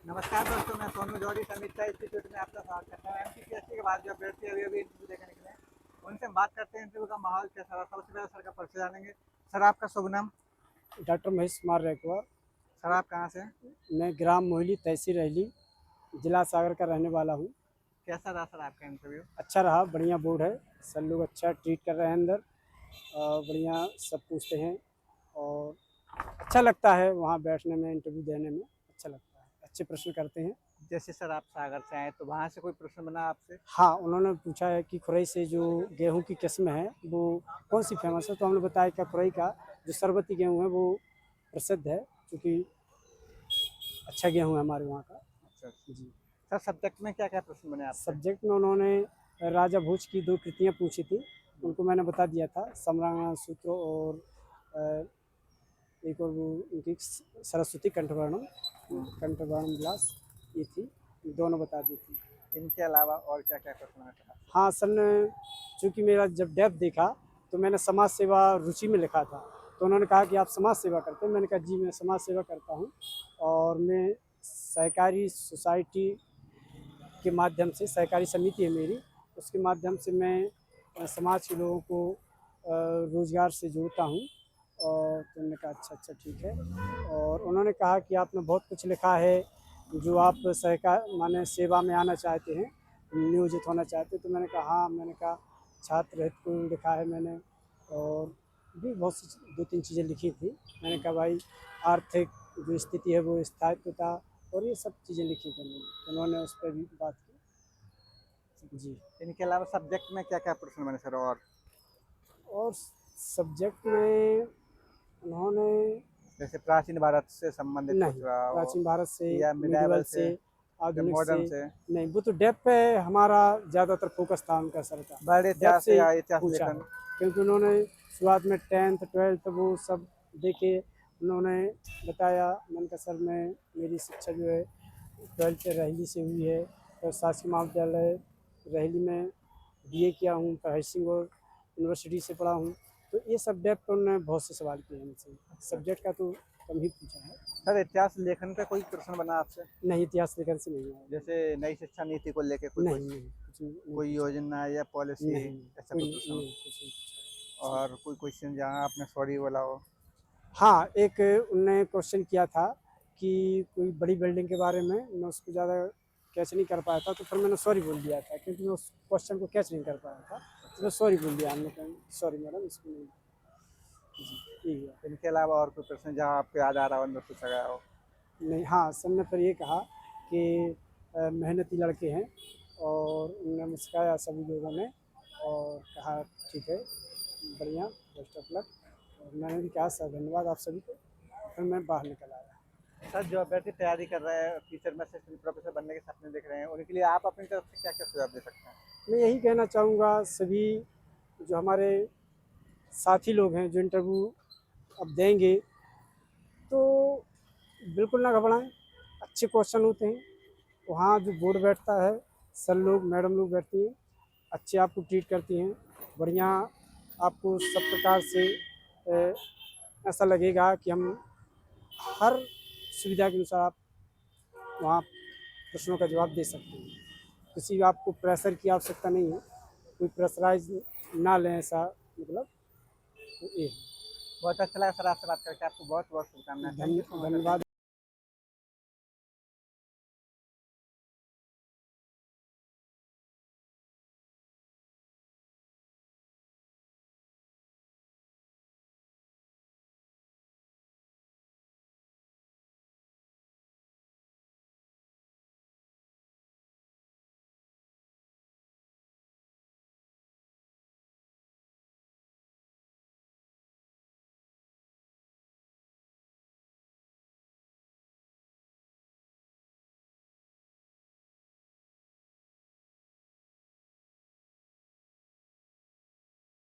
नमस्कार दोस्तों, मैं सोनू जौहरी समीक्षा इंस्टीट्यूट में आपका स्वागत करता हूँ। एमपीसीएससी के बाद जो अभ्यर्थी अभी इंटरव्यू देने निकले हैं, उनसे हम बात करते हैं इंटरव्यू का माहौल कैसा रहा। सबसे पहले सर का परिचय जानेंगे। सर, आपका शुभ नाम? डॉक्टर महेश कुमार रैकवार। सर, आप कहाँ से हैं? मैं ग्राम मोहिली तहसील रहली जिला सागर का रहने वाला हूँ। कैसा रहा सर आपका इंटरव्यू? अच्छा रहा, बढ़िया बोर्ड है। सर लोग अच्छा ट्रीट कर रहे हैं अंदर, बढ़िया सब पूछते हैं और अच्छा लगता है वहाँ बैठने में, इंटरव्यू देने में अच्छा लगता है। अच्छे प्रश्न करते हैं। जैसे सर आप सागर से आए तो वहाँ से कोई प्रश्न बना आपसे? हाँ, उन्होंने पूछा है कि खुरई से जो गेहूं की किस्म है वो कौन सी फेमस है, तो हमने बताया कि खुरई का जो सरबती गेहूं है वो प्रसिद्ध है, क्योंकि अच्छा गेहूं है हमारे वहाँ का। अच्छा अच्छा। जी। सर, सब्जेक्ट में क्या क्या प्रश्न बने आपसे? सब्जेक्ट में उन्होंने राजा भोज की 2 कृतियाँ पूछी थी, उनको मैंने बता दिया था, समरांगना सूत्र और अ, एक और वो उनकी सरस्वती कंठवर्णम विलास, ये थी, दोनों बता दी थी। इनके अलावा और क्या क्या प्रश्न बने सर? हाँ, सर ने चूँकि मेरा जब डेप्थ देखा तो मैंने समाज सेवा रुचि में लिखा था, तो उन्होंने कहा कि आप समाज सेवा करते हैं? मैंने कहा जी, मैं समाज सेवा करता हूँ और मैं सहकारी सोसाइटी के माध्यम से, सहकारी समिति है मेरी, उसके माध्यम से मैं समाज के लोगों को रोज़गार से जोड़ता हूँ। और तो मैंने कहा अच्छा अच्छा ठीक है। और उन्होंने कहा कि आपने बहुत कुछ लिखा है, जो आप सहकार माने सेवा में आना चाहते हैं, नियोजित होना चाहते हैं। तो मैंने कहा हाँ, मैंने कहा छात्र हित को लिखा है मैंने, और भी बहुत सी 2-3 चीज़ें लिखी थी। मैंने कहा भाई आर्थिक जो स्थिति है वो स्थायित्वता और ये सब चीज़ें लिखी थी मैंने, तो उन्होंने उस पर भी बात की। जी। इनके अलावा सब्जेक्ट में क्या क्या प्रश्न बने सर? और सब्जेक्ट में उन्होंने जैसे प्राचीन भारत से संबंधित कुछ नहीं, रहा हो, प्राचीन भारत से, या मिडिवल मिडाइवल से, से, या आधुनिक से, मॉडर्न से? नहीं, वो तो डेप्थ पे हमारा ज़्यादातर फोकस था उनका सर का। वर्ड डेप्थ इतिहास से या इतिहास पूछा है, लेखन? क्योंकि उन्होंने शुरुआत में 10th 12th वो सब देखे, उन्होंने बताया। मैंने कहा सर मैं, मेरी शिक्षा जो है 12th रहली से हुई है, और शासकीय महाविद्यालय रहली में बीए किया हूँ, हरि सिंह और यूनिवर्सिटी से पढ़ा हूँ। तो ये सब डेप्थ उन्होंने बहुत से सवाल किए हमसे। सब्जेक्ट का तो कम ही पूछा है। सर, इतिहास लेखन का कोई प्रश्न बना आपसे? नहीं, इतिहास लेखन से नहीं आया। जैसे नई शिक्षा नीति को लेके कोई नहीं, कुछ, नहीं, कुछ नहीं कोई पूछा। योजना या पॉलिसी, नहीं, नहीं, ऐसा कोई कोई नहीं, प्रश्न? नहीं, कुछ नहीं पूछा। जी। और कोई क्वेश्चन जहाँ आपने सॉरी बोला हो? हाँ, एक उनने क्वेश्चन किया था कि कोई बड़ी बिल्डिंग के बारे में, मैं उसको ज़्यादा कैच नहीं कर पाया था, तो फिर मैंने सॉरी बोल दिया था, क्योंकि मैं उस क्वेश्चन को कैच नहीं कर पाया था, तो मैं सॉरी बोल दिया। हमने कहा सॉरी मैडम, इसको नहीं। जी, यही हुआ। इनके अलावा और कोई प्रश्न जहाँ आपको याद आ रहा हो, अंदर पूछा गया हो? नहीं, हाँ, सर ने फिर ये कहा कि मेहनती लड़के हैं, और उन्होंने मुस्काया सभी लोगों ने और कहा ठीक है, बढ़िया, बेस्ट ऑफ लक। और मैंने भी कहा सर धन्यवाद आप सभी को, फिर मैं बाहर निकल आया। सर, जो अभ्यर्थी तैयारी कर रहे हैं, टीचर में असिस्टेंट प्रोफेसर बनने के सपने देख रहे हैं, उनके लिए आप अपनी तरफ से क्या क्या सुझाव दे सकते हैं? मैं यही कहना चाहूँगा सभी जो हमारे साथी लोग हैं जो इंटरव्यू अब देंगे, तो बिल्कुल ना घबराएं। अच्छे क्वेश्चन होते हैं, वहाँ जो बोर्ड बैठता है, सर लोग मैडम लोग बैठती हैं, अच्छे आपको ट्रीट करती हैं, बढ़िया आपको सब प्रकार से ऐसा लगेगा कि हम हर सुविधा के अनुसार आप वहाँ प्रश्नों का जवाब दे सकते हैं। किसी आपको प्रेशर की आवश्यकता नहीं है, कोई प्रेशराइज ना लें, ऐसा मतलब ये। बहुत अच्छा लगा सर आपसे बात करके। आपको बहुत बहुत शुभकामनाएं। Thank you so much sir. धन्यवाद।